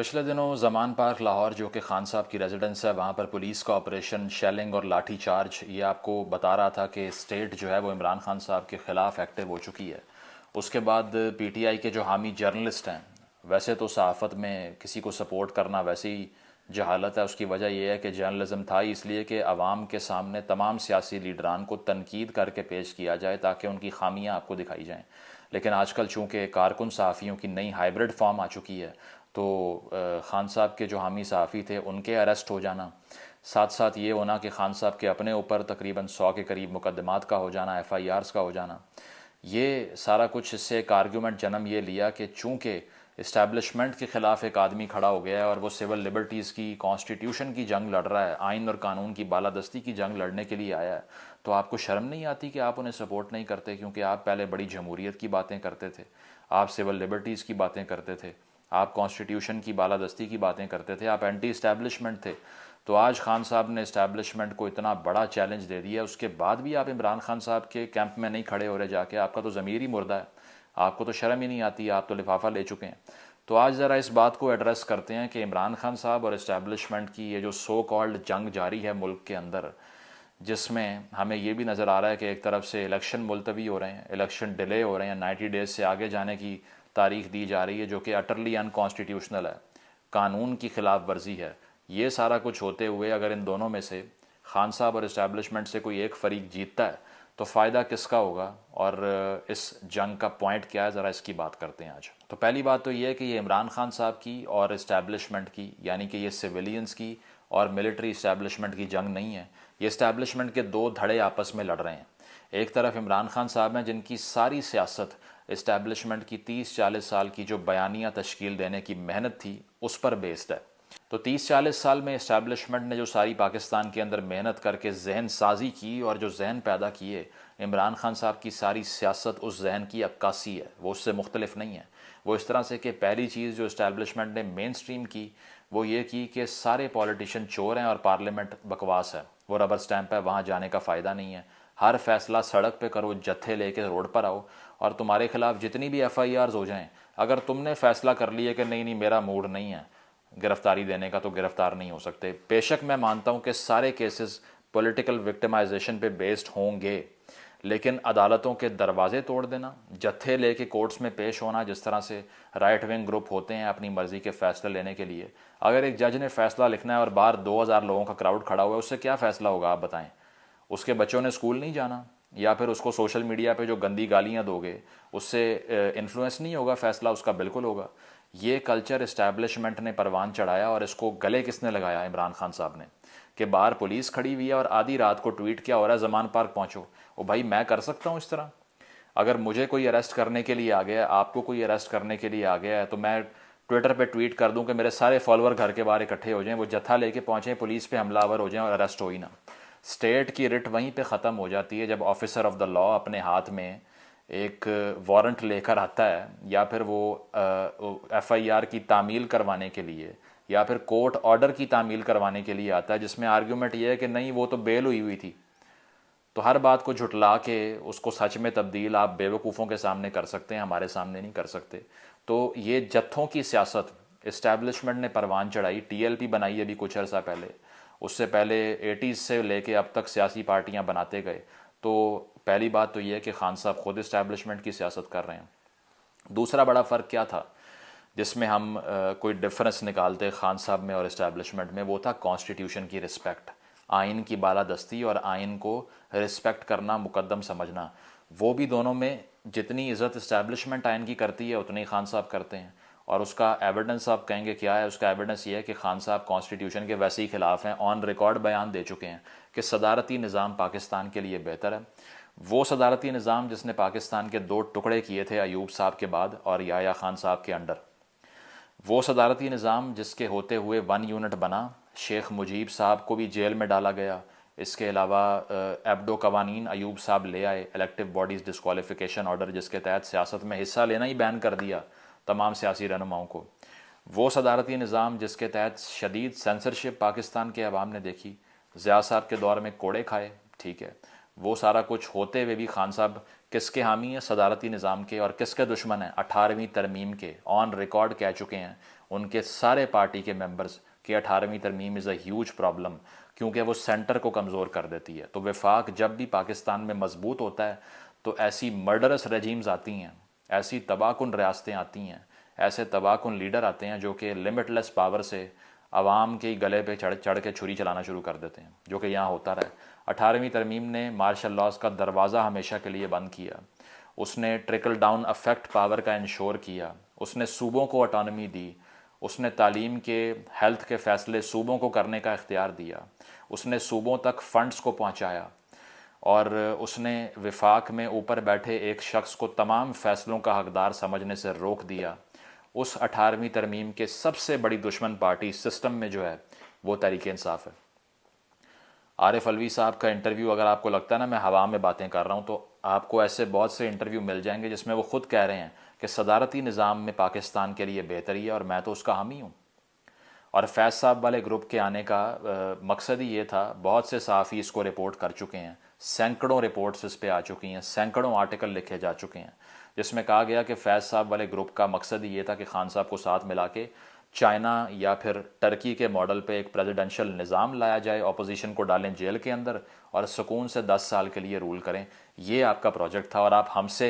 पिछले दिनों जमान पार्क लाहौर जो कि खान साहब की रेजिडेंस है वहाँ पर पुलिस का ऑपरेशन शेलिंग और लाठी चार्ज ये आपको बता रहा था कि स्टेट जो है वो इमरान खान साहब के ख़िलाफ़ एक्टिव हो चुकी है। उसके बाद पीटीआई के जो हामी जर्नलिस्ट हैं, वैसे तो सहाफ़त में किसी को सपोर्ट करना वैसे ही जहालत है। उसकी वजह यह है कि जर्नलिज्म था इसलिए कि आवाम के सामने तमाम सियासी लीडरान को तनकीद करके पेश किया जाए ताकि उनकी खामियां आपको दिखाई जाएं। लेकिन आजकल चूँकि कारकुन सहाफ़ियों की नई हाइब्रिड फॉर्म आ चुकी है, तो खान साहब के जो हामी सहाफ़ी थे उनके अरेस्ट हो जाना, साथ साथ ये होना कि खान साहब के अपने ऊपर तकरीबन 100 के करीब मुकदमात का हो जाना, एफआईआर्स का हो जाना, ये सारा कुछ इससे एक आर्ग्यूमेंट जन्म ये लिया कि चूँकि इस्टेब्लिशमेंट के ख़िलाफ़ एक आदमी खड़ा हो गया है और वो सिविल लिबर्टीज़ की, कॉन्स्टिट्यूशन की जंग लड़ रहा है, आइन और कानून की बालादस्ती की जंग लड़ने के लिए आया है, तो आपको शर्म नहीं आती कि आप उन्हें सपोर्ट नहीं करते? क्योंकि आप पहले बड़ी जमहूरियत की बातें करते थे, आप सिविल लिबर्टीज़ की बातें करते थे, आप कॉन्स्टिट्यूशन की बालादस्ती की बातें करते थे, आप एंटी इस्टेब्लिशमेंट थे। तो आज खान साहब ने इस्टेब्लिशमेंट को इतना बड़ा चैलेंज दे दिया, उसके बाद भी आप इमरान खान साहब के कैंप में नहीं खड़े हो रहे जाके। आपका तो ज़मीर ही मुर्दा है, आपको तो शर्म ही नहीं आती, आप तो लिफाफा ले चुके हैं। तो आज ज़रा इस बात को एड्रेस करते हैं कि इमरान खान साहब और इस्टेब्लिशमेंट की ये जो सो कॉल्ड जंग जारी है मुल्क के अंदर, जिसमें हमें ये भी नज़र आ रहा है कि एक तरफ से इलेक्शन मुलतवी हो रहे हैं, इलेक्शन डिले हो रहे हैं, 90 डेज़ से आगे जाने की तारीख दी जा रही है जो कि अटरली अनकॉन्स्टिट्यूशनल है, कानून की खिलाफ वर्जी है। ये सारा कुछ होते हुए अगर इन दोनों में से खान साहब और इस्टेब्लिशमेंट से कोई एक फ़रीक जीतता है तो फ़ायदा किसका होगा और इस जंग का पॉइंट क्या है, ज़रा इसकी बात करते हैं आज। तो पहली बात तो ये है कि ये इमरान खान साहब की और इस्टेब्लिशमेंट की, यानी कि ये सिविलियंस की और मिलिट्री इस्टेब्लिशमेंट की जंग नहीं है। ये इस्टेब्लिशमेंट के दो धड़े आपस में लड़ रहे हैं। एक तरफ इमरान खान साहब हैं जिनकी सारी सियासत इस्टेब्लिशमेंट की 30-40 साल की जो बयानिया तश्कील देने की मेहनत थी उस पर बेस्ड है। तो 30-40 साल में इस्टेब्लिशमेंट ने जो सारी पाकिस्तान के अंदर मेहनत करके जहन साजी की और जो जहन पैदा किए, इमरान खान साहब की सारी सियासत उस जहन की अक्कासी है, वो उससे मुख्तलिफ नहीं है। वो इस तरह से कि पहली चीज़ जो इस्टेब्लिशमेंट ने मेन स्ट्रीम की वो ये की कि सारे पॉलिटिशियन चोर हैं और पार्लियामेंट बकवास है, वो रबर स्टैंप है, वहाँ जाने का फ़ायदा नहीं है। हर फैसला सड़क पे करो, जत्थे लेके रोड पर आओ और तुम्हारे खिलाफ जितनी भी एफआईआर्स हो जाएं, अगर तुमने फैसला कर लिया कि नहीं नहीं मेरा मूड नहीं है गिरफ्तारी देने का, तो गिरफ्तार नहीं हो सकते। बेशक मैं मानता हूँ कि सारे केसेस पॉलिटिकल विक्टिमाइजेशन पे बेस्ड होंगे, लेकिन अदालतों के दरवाजे तोड़ देना, जत्थे लेके कोर्ट्स में पेश होना, जिस तरह से राइट विंग ग्रुप होते हैं अपनी मर्जी के फैसले लेने के लिए, अगर एक जज ने फैसला लिखना है और बाहर 2000 लोगों का क्राउड खड़ा हुआ है, उससे क्या फ़ैसला होगा आप बताएं? उसके बच्चों ने स्कूल नहीं जाना, या फिर उसको सोशल मीडिया पे जो गंदी गालियां दोगे उससे इन्फ्लुएंस नहीं होगा, फैसला उसका बिल्कुल होगा। ये कल्चर इस्टेब्लिशमेंट ने परवान चढ़ाया और इसको गले किसने लगाया? इमरान खान साहब ने। कि बाहर पुलिस खड़ी हुई है और आधी रात को ट्वीट क्या हो रहा है, जमान पार्क पहुंचो। ओ भाई, मैं कर सकता हूं इस तरह? अगर मुझे कोई अरेस्ट करने के लिए आ गया है, आपको कोई अरेस्ट करने के लिए आ गया है, तो मैं ट्विटर पे ट्वीट कर दूं कि मेरे सारे फॉलोअर घर के बाहर इकट्ठे हो जाएं, वो जत्था लेके पहुंचें, पुलिस पे हमलावर हो जाएं और अरेस्ट हो ही ना। स्टेट की रिट वहीं पे ख़त्म हो जाती है जब ऑफिसर ऑफ द लॉ अपने हाथ में एक वारंट लेकर आता है, या फिर वो एफआईआर की तामील करवाने के लिए या फिर कोर्ट ऑर्डर की तामील करवाने के लिए आता है, जिसमें आर्ग्यूमेंट ये है कि नहीं वो तो बेल हुई हुई थी। तो हर बात को झुटला के उसको सच में तब्दील आप बेवकूफ़ों के सामने कर सकते हैं, हमारे सामने नहीं कर सकते। तो ये जत्थों की सियासत इस्टेब्लिशमेंट ने परवान चढ़ाई, टीएलपी बनाई अभी कुछ अर्सा पहले, उससे पहले 80s से लेके अब तक सियासी पार्टियां बनाते गए। तो पहली बात तो ये है कि खान साहब खुद इस्टेब्लिशमेंट की सियासत कर रहे हैं। दूसरा बड़ा फ़र्क क्या था जिसमें हम कोई डिफरेंस निकालते खान साहब में और इस्टेब्लिशमेंट में, वो था कॉन्स्टिट्यूशन की रिस्पेक्ट, आइन की बालादस्ती और आइन को रिस्पेक्ट करना, मुकद्दम समझना। वो भी दोनों में जितनी इज़्ज़त इस्टेब्लिशमेंट आइन की करती है उतनी खान साहब करते हैं। और उसका एविडेंस आप कहेंगे क्या है? उसका एविडेंस ये है कि खान साहब कॉन्स्टिट्यूशन के वैसे ही ख़िलाफ़ हैं, ऑन रिकॉर्ड बयान दे चुके हैं कि सदारती निज़ाम पाकिस्तान के लिए बेहतर है। वो सदारती निज़ाम जिसने पाकिस्तान के दो टुकड़े किए थे अयूब साहब के बाद और याया खान साहब के अंडर, वो सदारती निज़ाम जिसके होते हुए 1 यूनिट बना, शेख मुजीब साहब को भी जेल में डाला गया। इसके अलावा एबडो कवानीन अयूब साहब ले आए, इलेक्टिव बॉडीज़ डिस्क्वालिफिकेशन ऑर्डर, जिसके तहत सियासत में हिस्सा लेना ही बैन कर दिया तमाम सियासी रहनुमाओं को। वो सदारती निज़ाम जिसके तहत शदीद सेंसरशिप पाकिस्तान के अवाम ने देखी, ज़िया साहब के दौर में कोड़े खाए, ठीक है। वो सारा कुछ होते हुए भी खान साहब किसके हामी हैं? सदारती निज़ाम के। और किसके दुश्मन हैं? 18वीं तरमीम के। ऑन रिकॉर्ड कह चुके हैं उनके सारे पार्टी के मेंबर्स कि 18वीं तरमीम इज़ अ ह्यूज प्रॉब्लम, क्योंकि वो सेंटर को कमज़ोर कर देती है। तो वफाक जब भी पाकिस्तान में मजबूत होता है तो ऐसी मर्डरस रजीम्स आती हैं, ऐसी तबाहकुन रियासतें आती हैं, ऐसे तबाहकुन लीडर आते हैं जो कि लिमिटलेस पावर से आवाम के गले पे चढ़ चढ़ के छुरी चलाना शुरू कर देते हैं, जो कि यहाँ होता रहा है। 18वीं तरमीम ने मार्शल लॉज का दरवाज़ा हमेशा के लिए बंद किया, उसने ट्रिकल डाउन अफेक्ट पावर का इंश्योर किया, उसने सूबों को ऑटोनमी दी, उसने तालीम के हेल्थ के फ़ैसले सूबों को करने का इख्तियार दिया, उसने सूबों तक फ़ंड्स को पहुँचाया, और उसने विफाक में ऊपर बैठे एक शख्स को तमाम फ़ैसलों का हकदार समझने से रोक दिया। उस 18वीं तरमीम के सबसे बड़ी दुश्मन पार्टी सिस्टम में जो है वो तहरीक इंसाफ है। आरिफ अलवी साहब का इंटरव्यू अगर आपको लगता है ना मैं हवा में बातें कर रहा हूँ, तो आपको ऐसे बहुत से इंटरव्यू मिल जाएंगे जिसमें वो खुद कह रहे हैं कि सदारती निज़ाम में पाकिस्तान के लिए बेहतरी है और मैं तो उसका हामी हूँ। और फैज़ साहब वाले ग्रुप के आने का मकसद ही ये था, बहुत से सहाफ़ी इसको रिपोर्ट कर चुके हैं, सैकड़ों रिपोर्ट्स इस पे आ चुकी हैं, सैकड़ों आर्टिकल लिखे जा चुके हैं जिसमें कहा गया कि फैज़ साहब वाले ग्रुप का मकसद ही ये था कि खान साहब को साथ मिला के चाइना या फिर टर्की के मॉडल पे एक प्रेसिडेंशियल निज़ाम लाया जाए, अपोजिशन को डालें जेल के अंदर और सुकून से 10 साल के लिए रूल करें। ये आपका प्रोजेक्ट था और आप हमसे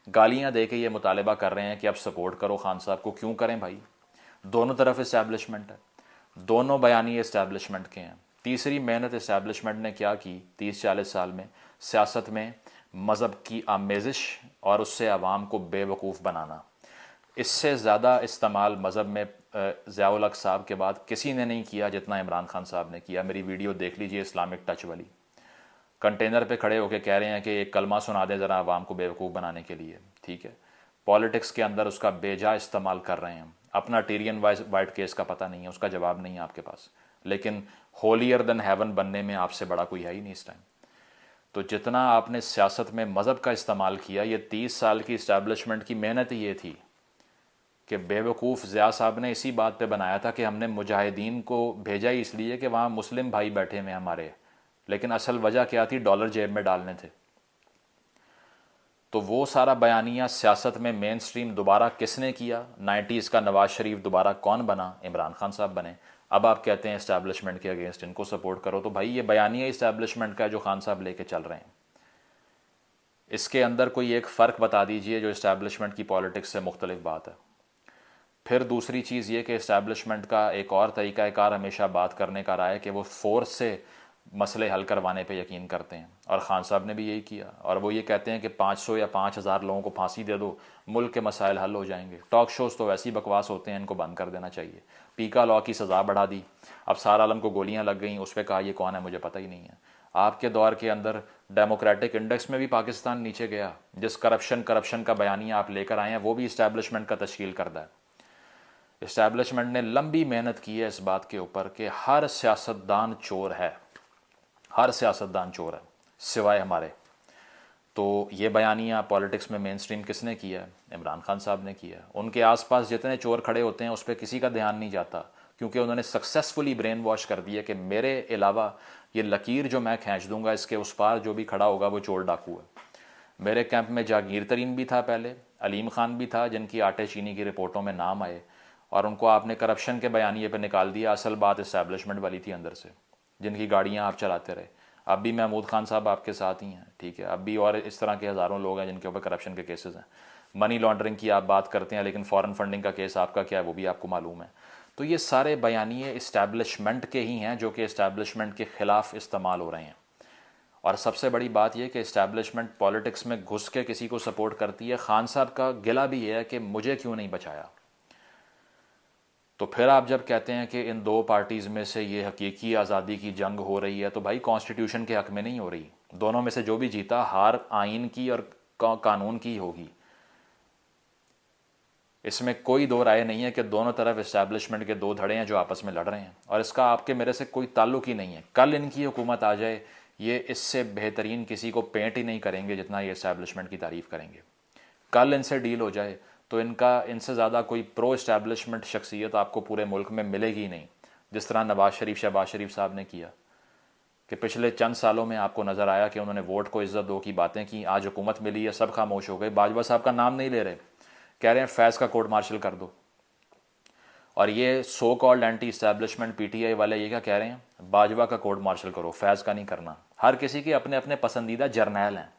गालियाँ दे के ये मुतालबा कर रहे हैं कि आप सपोर्ट करो खान साहब को। क्यों करें भाई? दोनों तरफ इस्टेब्लिशमेंट है, दोनों बयानी इस्टेब्लिशमेंट के हैं। तीसरी मेहनत इस्टेब्लिशमेंट ने क्या की 30-40 साल में? सियासत में मज़हब की आमेज़िश और उससे आवाम को बेवकूफ़ बनाना। इससे ज़्यादा इस्तेमाल मज़हब में ज़ियाउल हक साहब के बाद किसी ने नहीं किया जितना इमरान खान साहब ने किया। मेरी वीडियो देख लीजिए इस्लामिक टच वाली, कंटेनर पे खड़े होकर कह रहे हैं कि एक कलमा सुना दें ज़रा आवाम को बेवकूफ़ बनाने के लिए। ठीक है, पॉलिटिक्स के अंदर उसका बेजा इस्तेमाल कर रहे हैं। अपना टीरियन वाइट केस का पता नहीं है, उसका जवाब नहीं है आपके पास, लेकिन होलियर देन हेवन बनने में आपसे बड़ा कोई है ही नहीं इस टाइम। तो जितना आपने सियासत में मज़हब का इस्तेमाल किया, ये 30 साल की इस्टेब्लिशमेंट की मेहनत ही ये थी कि बेवकूफ़ ज़िया साहब ने इसी बात पे बनाया था कि हमने मुजाहिदीन को भेजा ही इसलिए कि वहाँ मुस्लिम भाई बैठे हुए हमारे, लेकिन असल वजह क्या थी? डॉलर जेब में डालने थे। तो वो सारा बयानिया सियासत में मेन स्ट्रीम दोबारा किसने किया? 90s का नवाज शरीफ दोबारा कौन बना? इमरान खान साहब बने। अब आप कहते हैं इस्टेब्लिशमेंट के अगेंस्ट इनको सपोर्ट करो, तो भाई ये बयानिया इस्टेब्लिशमेंट का है जो खान साहब लेके चल रहे हैं। इसके अंदर कोई एक फ़र्क बता दीजिए जो इस्टेब्लिशमेंट की पॉलिटिक्स से मुख्तलिफ बात है। फिर दूसरी चीज़ ये कि इस्टेब्लिशमेंट का एक और तरीक़ाकार हमेशा बात करने का रहा है कि वो फोर्स से मसले हल करवाने पे यकीन करते हैं, और ख़ान साहब ने भी यही किया। और वो ये कहते हैं कि 500 या 5000 लोगों को फांसी दे दो, मुल्क के मसाइल हल हो जाएंगे। टॉक शोज़ तो वैसी बकवास होते हैं, इनको बंद कर देना चाहिए। पीका लॉ की सज़ा बढ़ा दी, अब सार आलम को गोलियां लग गई, उस पर कहा ये कौन है मुझे पता ही नहीं है। आपके दौर के अंदर डेमोक्रेटिक इंडेक्स में भी पाकिस्तान नीचे गया। जिस करप्शन का बयानिया आप लेकर आए हैं वो भी इस्टेब्लिशमेंट का तश्कील करता है। इस्टेब्लिशमेंट ने लंबी मेहनत की है इस बात के ऊपर कि हर सियासतदान चोर है, हर सियासतदान चोर है सिवाय हमारे। तो ये बयानिया पॉलिटिक्स में मेन स्ट्रीम किसने किया है? इमरान खान साहब ने किया है। उनके आसपास जितने चोर खड़े होते हैं उस पर किसी का ध्यान नहीं जाता, क्योंकि उन्होंने सक्सेसफुली ब्रेन वॉश कर दिया कि मेरे अलावा ये लकीर जो मैं खींच दूंगा इसके उस पार जो भी खड़ा होगा वो चोर डाकू है। मेरे कैंप में जागीर तरीन भी था, पहले अलीम खान भी था, जिनकी आटे चीनी की रिपोर्टों में नाम आए, और उनको आपने करप्शन के बयानिए पे निकाल दिया। असल बात इस्टेब्लिशमेंट वाली थी अंदर से, जिनकी गाड़ियाँ आप चलाते रहे। अब भी महमूद खान साहब आपके साथ ही हैं, ठीक है। अब भी और इस तरह के हज़ारों लोग हैं जिनके ऊपर करप्शन के केसेस हैं। मनी लॉन्ड्रिंग की आप बात करते हैं, लेकिन फॉरेन फंडिंग का केस आपका क्या है वो भी आपको मालूम है। तो ये सारे बयानिए इस्टेब्लिशमेंट के ही हैं जो कि इस्टेब्लिशमेंट के ख़िलाफ़ इस्तेमाल हो रहे हैं। और सबसे बड़ी बात यह कि इस्टेब्लिशमेंट पॉलिटिक्स में घुस के किसी को सपोर्ट करती है। खान साहब का गिला भी है कि मुझे क्यों नहीं बचाया। तो फिर आप जब कहते हैं कि इन दो पार्टीज़ में से ये हकीकी आज़ादी की जंग हो रही है, तो भाई कॉन्स्टिट्यूशन के हक़ में नहीं हो रही। दोनों में से जो भी जीता हार आइन की और कानून की होगी। इसमें कोई दो राय नहीं है कि दोनों तरफ इस्टेब्लिशमेंट के दो धड़े हैं जो आपस में लड़ रहे हैं, और इसका आपके मेरे से कोई ताल्लुक ही नहीं है। कल इनकी हुकूमत आ जाए, ये इससे बेहतरीन किसी को पेंट ही नहीं करेंगे जितना ये इस्टेब्लिशमेंट की तारीफ़ करेंगे। कल इनसे डील हो जाए तो इनसे ज़्यादा कोई प्रो इस्टेब्लिशमेंट शख्सियत आपको पूरे मुल्क में मिलेगी ही नहीं। जिस तरह नवाज शरीफ शहबाज शरीफ साहब ने किया कि पिछले चंद सालों में आपको नज़र आया कि उन्होंने वोट को इज्जत दो की बातें की, आज हुकूमत मिली है, सब खामोश हो गए। बाजवा साहब का नाम नहीं ले रहे, कह रहे हैं फैज़ का कोर्ट मार्शल कर दो। और ये so called anti establishment PTI वाले ये क्या कह रहे हैं, बाजवा का कोर्ट मार्शल करो, फैज़ का नहीं करना। हर किसी के अपने अपने पसंदीदा जर्नैल हैं,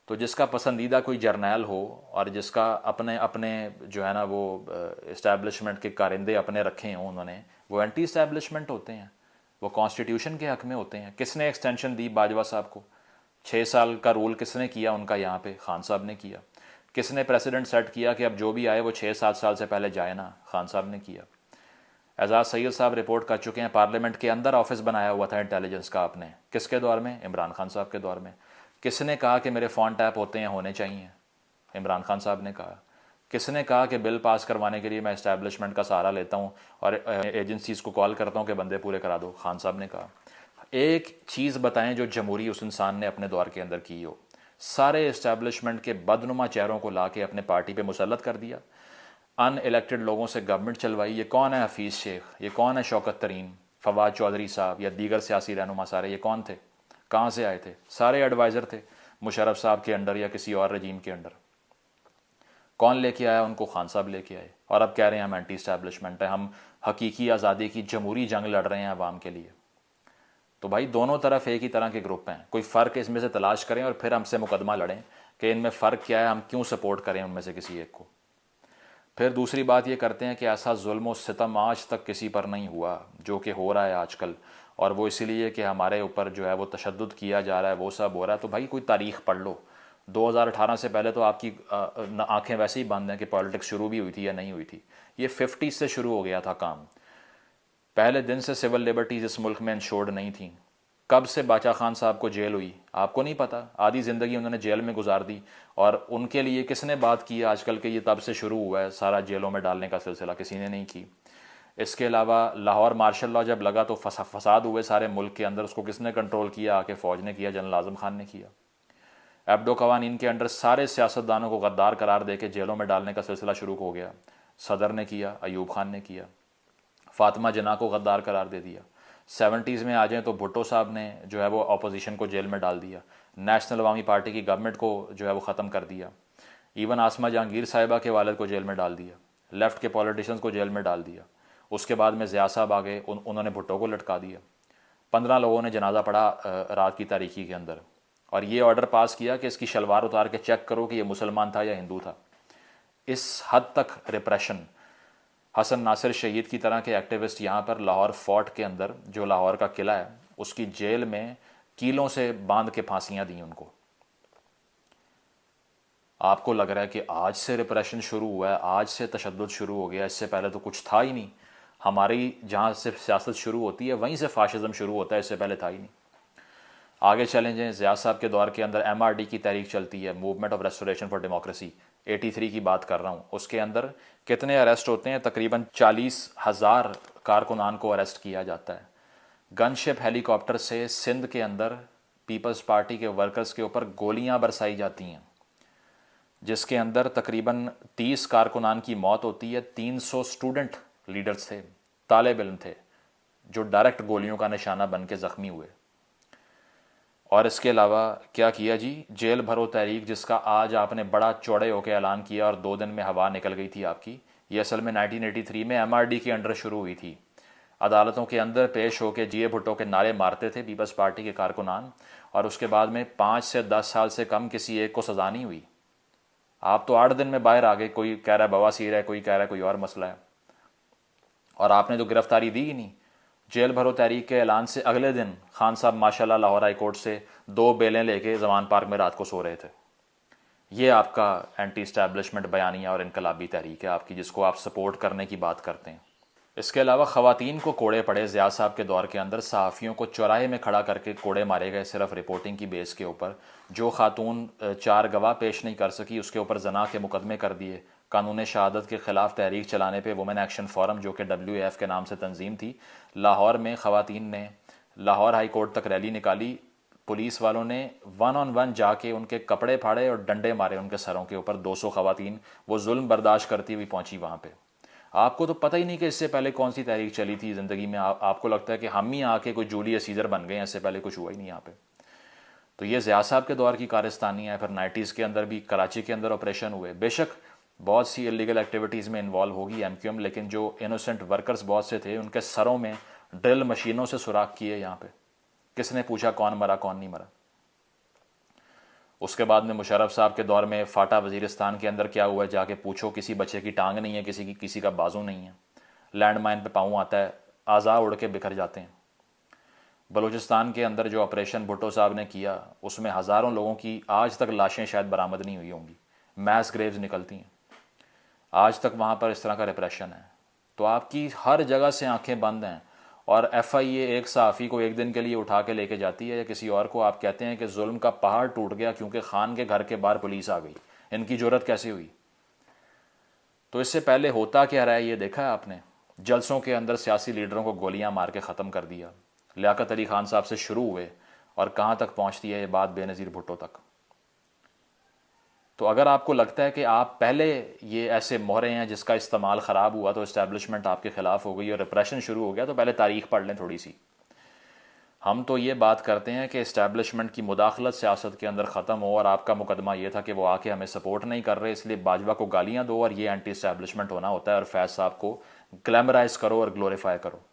तो जिसका पसंदीदा कोई जर्नैल हो और जिसका अपने अपने जो है ना वो इस्टेब्लिशमेंट के कारिंदे अपने रखे हों उन्होंने, वो एंटी इस्टेब्लिशमेंट होते हैं, वो कॉन्स्टिट्यूशन के हक में होते हैं। किसने एक्सटेंशन दी बाजवा साहब को? 6 साल का रूल किसने किया उनका यहाँ पे? खान साहब ने किया। किसने प्रेसिडेंट सेट किया कि अब जो भी आए वो 6-7 साल से पहले जाए ना? खान साहब ने किया। एजाज सैयद साहब रिपोर्ट कर चुके हैं, पार्लियामेंट के अंदर ऑफिस बनाया हुआ था इंटेलिजेंस का आपने। किसके दौर में? इमरान खान साहब के दौर में। किसने कहा कि मेरे फ़ोन टैप होते हैं, होने चाहिए? इमरान खान साहब ने कहा। किसने कहा कि बिल पास करवाने के लिए मैं इस्टेब्लिशमेंट का सहारा लेता हूँ और एजेंसीज़ को कॉल करता हूँ कि बंदे पूरे करा दो? खान साहब ने कहा। एक चीज़ बताएं जो जमहूरी उस इंसान ने अपने दौर के अंदर की हो। सारे इस्टेब्लिशमेंट के बदनुमा चेहरों को ला के अपने पार्टी पे मुसल्लत कर दिया, अनइलेक्टेड लोगों से गवर्नमेंट चलवाई। ये कौन है हफीज़ शेख, ये कौन है शौकत तरीन, फवाद चौधरी साहब या दीगर सियासी रहनुमा, सारे ये कौन थे, कहाँ से आए थे? सारे एडवाइज़र थे मुशर्रफ साहब के अंडर या किसी और रजीम के अंडर। कौन लेके आया उनको? खान साहब लेके आए। और अब कह रहे हैं हम एंटी इस्टेब्लिशमेंट है, हम हकीकी आज़ादी की जमहूरी जंग लड़ रहे हैं अवाम के लिए। तो भाई दोनों तरफ एक ही तरह के ग्रुप हैं, कोई फ़र्क इसमें से तलाश करें और फिर हमसे मुकदमा लड़ें कि इनमें फ़र्क क्या है, हम क्यों सपोर्ट करें उनमें से किसी एक को। फिर दूसरी बात ये करते हैं कि ऐसा जुल्म व सितम आज तक किसी पर नहीं हुआ जो कि हो रहा है आजकल, और वो इसीलिए कि हमारे ऊपर जो है वो तशद्दुद किया जा रहा है, वो सब हो रहा है। तो भाई कोई तारीख़ पढ़ लो। 2018 से पहले तो आपकी आंखें वैसे ही बंद हैं कि पॉलिटिक्स शुरू भी हुई थी या नहीं हुई थी। ये 50 से शुरू हो गया था काम। पहले दिन से सिविल लिबर्टीज़ इस मुल्क में इंश्योर्ड नहीं थी। कब से बाचा खान साहब को जेल हुई आपको नहीं पता? आधी ज़िंदगी उन्होंने जेल में गुजार दी। और उनके लिए किसने बात की आजकल के? ये तब से शुरू हुआ है सारा जेलों में डालने का सिलसिला, किसी ने नहीं की। इसके अलावा लाहौर मार्शल लॉ जब लगा तो फसाद हुए सारे मुल्क के अंदर, उसको किसने कंट्रोल किया? आके फ़ौज ने किया, जनरल आज़म खान ने किया। एब्डो कवानीन के अंडर सारे सियासतदानों को गद्दार करार दे के जेलों में डालने का सिलसिला शुरू हो गया। सदर ने किया, अयूब खान ने किया, फातिमा जना को गद्दार करार दे दिया। 70s में आ जाएं तो भुट्टो साहब ने जो है वो अपोजिशन को जेल में डाल दिया। नेशनल अवामी पार्टी की गवर्नमेंट को जो है वो ख़त्म कर दिया। इवन आसमा जहांगीर साहिबा के वालिद को जेल में डाल दिया। लेफ़्ट के पॉलिटिशियंस को जेल में डाल दिया। उसके बाद में ज़िया साहब आ गए, उन्होंने भुट्टो को लटका दिया। 15 लोगों ने जनाजा पढ़ा रात की तारीकी के अंदर, और ये ऑर्डर पास किया कि इसकी शलवार उतार के चेक करो कि ये मुसलमान था या हिंदू था। इस हद तक रिप्रेशन। हसन नासिर शहीद की तरह के एक्टिविस्ट यहाँ पर लाहौर फोर्ट के अंदर, जो लाहौर का किला है, उसकी जेल में कीलों से बांध के फांसियाँ दी उनको। आपको लग रहा है कि आज से रिप्रेशन शुरू हुआ है, आज से तशद्दुद शुरू हो गया, इससे पहले तो कुछ था ही नहीं। हमारी जहाँ से सियासत शुरू होती है वहीं से फाशिज़म शुरू होता है, इससे पहले था ही नहीं। आगे चलें जाएँ, ज़िया साहब के दौर के अंदर MRD की तहरीक चलती है, movement of restoration for democracy, 83 की बात कर रहा हूँ। उसके अंदर कितने अरेस्ट होते हैं? तकरीबन 40,000 कारकुनान को अरेस्ट किया जाता है। गनशिप हेलीकॉप्टर से सिंध के अंदर पीपल्स पार्टी के वर्कर्स के ऊपर गोलियां बरसाई जाती हैं, जिसके अंदर तकरीबन 30 कारकुनान की मौत होती है। 300 स्टूडेंट लीडर्स थे, तालिब इल्म थे, जो डायरेक्ट गोलियों का निशाना बन के ज़ख्मी हुए। और इसके अलावा क्या किया जी? जेल भरो तहरीक, जिसका आज आपने बड़ा चौड़े होकर ऐलान किया और 2 दिन में हवा निकल गई थी आपकी। ये असल में 1983 में MRD के अंडर शुरू हुई थी। अदालतों के अंदर पेश होकर जिए भुट्टो के नारे मारते थे पीपल्स पार्टी के कारकुनान, और उसके बाद में 5 से 10 साल से कम किसी एक को सज़ा नहीं हुई। आप तो 8 दिन में बाहर आ गए। कोई कह रहा है बवासीर है, कोई कह रहा है कोई और मसला है, और आपने तो गिरफ्तारी दी ही नहीं। जेल भरो तहरीक के ऐलान से अगले दिन खान साहब माशाल्लाह लाहौर हाई कोर्ट से 2 बेलें लेके जमान पार्क में रात को सो रहे थे। ये आपका एंटी इस्टेब्लिशमेंट बयानिया और इनकलाबी तहरीक है आपकी, जिसको आप सपोर्ट करने की बात करते हैं। इसके अलावा ख़वातीन को कोड़े पड़े। ज़िया साहब के दौर के अंदर सहाफ़ियों को चौराहे में खड़ा करके कोड़े मारे गए, सिर्फ रिपोर्टिंग की बेस के ऊपर। जो खातून 4 गवाह पेश नहीं कर सकी, उसके ऊपर जना के मुकदमे कर दिए। कानून शहादत के ख़िलाफ़ तहरीक चलाने पे वुमेन एक्शन फोरम, जो कि WAF के नाम से तंजीम थी, लाहौर में ख़वातीन ने लाहौर हाई कोर्ट तक रैली निकाली। पुलिस वालों ने 1 on 1 जाके उनके कपड़े फाड़े और डंडे मारे उनके सरों के ऊपर। 200 ख़वातीन वो जुल्म बर्दाश्त करती हुई पहुंची वहाँ पे। आपको तो पता ही नहीं कि इससे पहले कौन सी तहरीक चली थी ज़िंदगी में। आपको लगता है कि हम ही आके कोई जूलियस सीज़र बन गए हैं, इससे पहले कुछ हुआ ही नहीं यहाँ पे। तो ये ज़िया साहब के दौर की कारस्तानी है। फिर 90s के अंदर भी कराची के अंदर ऑपरेशन हुए। बेशक बहुत सी इलीगल एक्टिविटीज़ में इन्वॉल्व होगी एमक्यूएम, लेकिन जो इनोसेंट वर्कर्स बहुत से थे उनके सरों में ड्रिल मशीनों से सुराख किए यहाँ पे। किसने पूछा कौन मरा कौन नहीं मरा? उसके बाद में मुशर्रफ साहब के दौर में फाटा वजीरिस्तान के अंदर क्या हुआ है, जाके पूछो, किसी बच्चे की टांग नहीं है, किसी का बाजू नहीं है, लैंड माइन पर पाँव आता है, आज़ा उड़ के बिखर जाते हैं। बलूचिस्तान के अंदर जो ऑपरेशन भुट्टो साहब ने किया उसमें हज़ारों लोगों की आज तक लाशें शायद बरामद नहीं हुई होंगी, मैस ग्रेव्स निकलती हैं आज तक वहाँ पर। इस तरह का रिप्रेशन है। तो आपकी हर जगह से आंखें बंद हैं, और FIA एक सहाफ़ी को एक दिन के लिए उठा के लेके जाती है या किसी और को, आप कहते हैं कि जुल्म का पहाड़ टूट गया क्योंकि खान के घर के बाहर पुलिस आ गई। इनकी जुर्रत कैसे हुई? तो इससे पहले होता क्या रहा है ये देखा है आपने? जलसों के अंदर सियासी लीडरों को गोलियां मार के ख़त्म कर दिया। लियाकत अली खान साहब से शुरू हुए और कहाँ तक पहुँचती है ये बात बेनज़ीर भुट्टो तक। तो अगर आपको लगता है कि आप पहले ये ऐसे मोहरे हैं जिसका इस्तेमाल ख़राब हुआ तो इस्टेब्लिशमेंट आपके ख़िलाफ़ हो गई और रिप्रेशन शुरू हो गया, तो पहले तारीख़ पढ़ लें थोड़ी सी। हम तो ये बात करते हैं कि इस्टेब्लिशमेंट की मुदाखलत सियासत के अंदर ख़त्म हो, और आपका मुकदमा ये था कि वो आके हमें सपोर्ट नहीं कर रहे इसलिए बाजवा को गालियाँ दो और ये एंटी इस्टेब्लिशमेंट होना होता है, और फैज़ साहब को ग्लैमराइज करो और ग्लोरीफाई करो।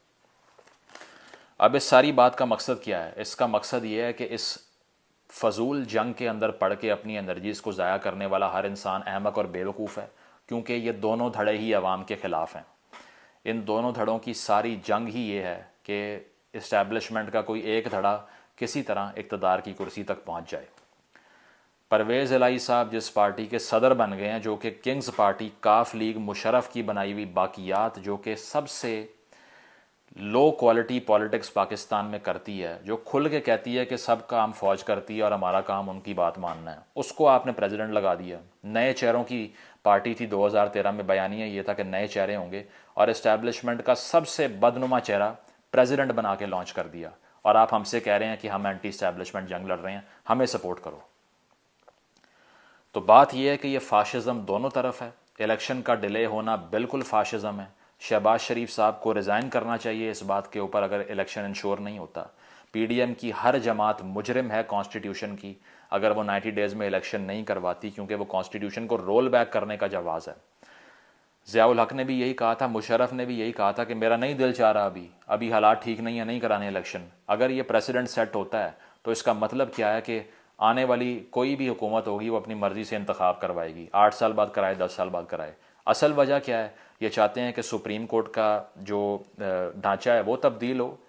अब इस सारी बात का मकसद क्या है? इसका मकसद ये है कि इस फजूल जंग के अंदर पड़ के अपनी एनर्जीज़ को ज़ाया करने वाला हर इंसान अहमक और बेवकूफ़ है, क्योंकि ये दोनों धड़े ही अवाम के ख़िलाफ़ हैं। इन दोनों धड़ों की सारी जंग ही ये है कि इस्टेब्लिशमेंट का कोई एक धड़ा किसी तरह इक़्तिदार की कुर्सी तक पहुंच जाए। परवेज़ इलाही साहब जिस पार्टी के सदर बन गए हैं, जो कि किंग्स पार्टी काफ लीग मुशर्रफ की बनाई हुई बाकियात, जो कि सबसे लो क्वालिटी पॉलिटिक्स पाकिस्तान में करती है, जो खुल के कहती है कि सब काम फ़ौज करती है और हमारा काम उनकी बात मानना है, उसको आपने प्रेसिडेंट लगा दिया। नए चेहरों की पार्टी थी 2013 में, बयानिया ये था कि नए चेहरे होंगे, और इस्टेब्लिशमेंट का सबसे बदनुमा चेहरा प्रेसिडेंट बना के लॉन्च कर दिया। और आप हमसे कह रहे हैं कि हम एंटी इस्टेब्लिशमेंट जंग लड़ रहे हैं, हमें सपोर्ट करो। तो बात यह है कि ये फाशिज़म दोनों तरफ है। इलेक्शन का डिले होना बिल्कुल फाशिज़म है। शहबाज शरीफ साहब को रिज़ाइन करना चाहिए इस बात के ऊपर अगर इलेक्शन इंश्योर नहीं होता। PDM की हर जमात मुजरिम है कॉन्स्टिट्यूशन की अगर वो 90 डेज़ में इलेक्शन नहीं करवाती, क्योंकि वो कॉन्स्टिट्यूशन को रोल बैक करने का जवाज़ है। ज़ियाउल हक ने भी यही कहा था, मुशर्रफ ने भी यही कहा था कि मेरा नहीं दिल चाह रहा, अभी हालात ठीक नहीं है, नहीं कराने इलेक्शन। अगर ये प्रेसिडेंट सेट होता है तो इसका मतलब क्या है कि आने वाली कोई भी हुकूमत होगी वो अपनी मर्ज़ी से इंतखाब करवाएगी, 8 साल बाद कराए, 10 साल बाद कराए। असल वजह क्या है? ये चाहते हैं कि सुप्रीम कोर्ट का जो ढांचा है वो तब्दील हो,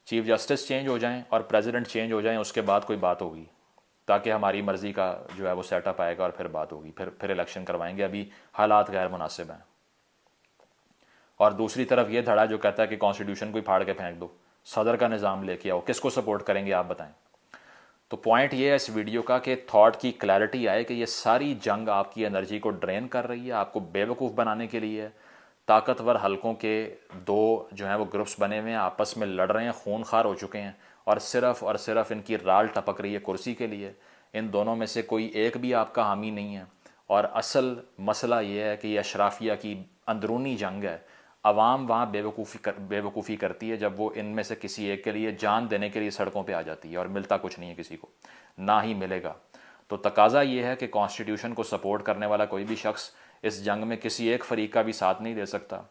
चीफ जस्टिस चेंज हो जाएं और प्रेसिडेंट चेंज हो जाएं, उसके बाद कोई बात होगी, ताकि हमारी मर्ज़ी का जो है वो सेटअप आएगा और फिर बात होगी, फिर इलेक्शन करवाएंगे। अभी हालात गैर मुनासिब हैं। और दूसरी तरफ ये धड़ा जो कहता है कि कॉन्स्टिट्यूशन को ही फाड़ के फेंक दो, सदर का निज़ाम लेके आओ, किसको सपोर्ट करेंगे आप बताएं? तो पॉइंट ये है इस वीडियो का कि थॉट की क्लैरिटी आए कि ये सारी जंग आपकी एनर्जी को ड्रेन कर रही है, आपको बेवकूफ़ बनाने के लिए है। ताकतवर हलकों के दो जो हैं वो ग्रुप्स बने हुए हैं, आपस में लड़ रहे हैं, खून खार हो चुके हैं, और सिर्फ इनकी राल टपक रही है कुर्सी के लिए। इन दोनों में से कोई एक भी आपका हामी नहीं है। और असल मसला ये है कि यह अशराफिया की अंदरूनी जंग है। अवाम वहाँ बेवकूफ़ी करती है जब वो इनमें से किसी एक के लिए जान देने के लिए सड़कों पे आ जाती है, और मिलता कुछ नहीं है किसी को, ना ही मिलेगा। तो तकाजा ये है कि कॉन्स्टिट्यूशन को सपोर्ट करने वाला कोई भी शख्स इस जंग में किसी एक फरीक का भी साथ नहीं दे सकता।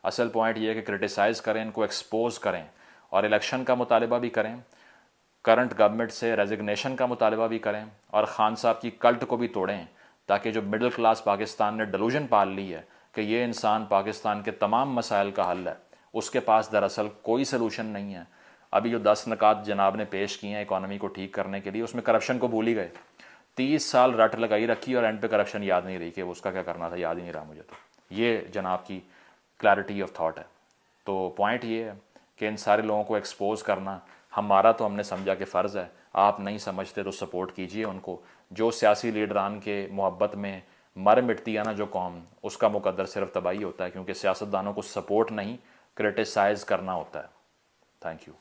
असल पॉइंट ये है कि क्रिटिसाइज़ करें, इनको एक्सपोज करें, और इलेक्शन का मुतालबा भी करें, करंट गवर्नमेंट से रेजिग्नेशन का मुतालबा भी करें, और खान साहब की कल्ट को भी तोड़ें, ताकि जो मिडिल क्लास पाकिस्तान ने डिलूजन पाल ली है कि ये इंसान पाकिस्तान के तमाम मसाइल का हल है, उसके पास दरअसल कोई सलूशन नहीं है। अभी जो 10 नकात जनाब ने पेश किए हैं इकॉनमी को ठीक करने के लिए, उसमें करप्शन को भूल ही गए। 30 साल रट लगाई रखी और एंड पे करप्शन याद नहीं रही कि उसका क्या करना था, याद ही नहीं रहा मुझे। तो ये जनाब की क्लैरिटी ऑफ थॉट है। तो पॉइंट ये है कि इन सारे लोगों को एक्सपोज करना हमारा, तो हमने समझा कि फ़र्ज़ है। आप नहीं समझते तो सपोर्ट कीजिए उनको। जो सियासी लीडरान के मोहब्बत में मर मिटती है ना जो कौम, उसका मुकद्दर सिर्फ तबाही होता है, क्योंकि सियासतदानों को सपोर्ट नहीं क्रिटिसाइज़ करना होता है। Thank you.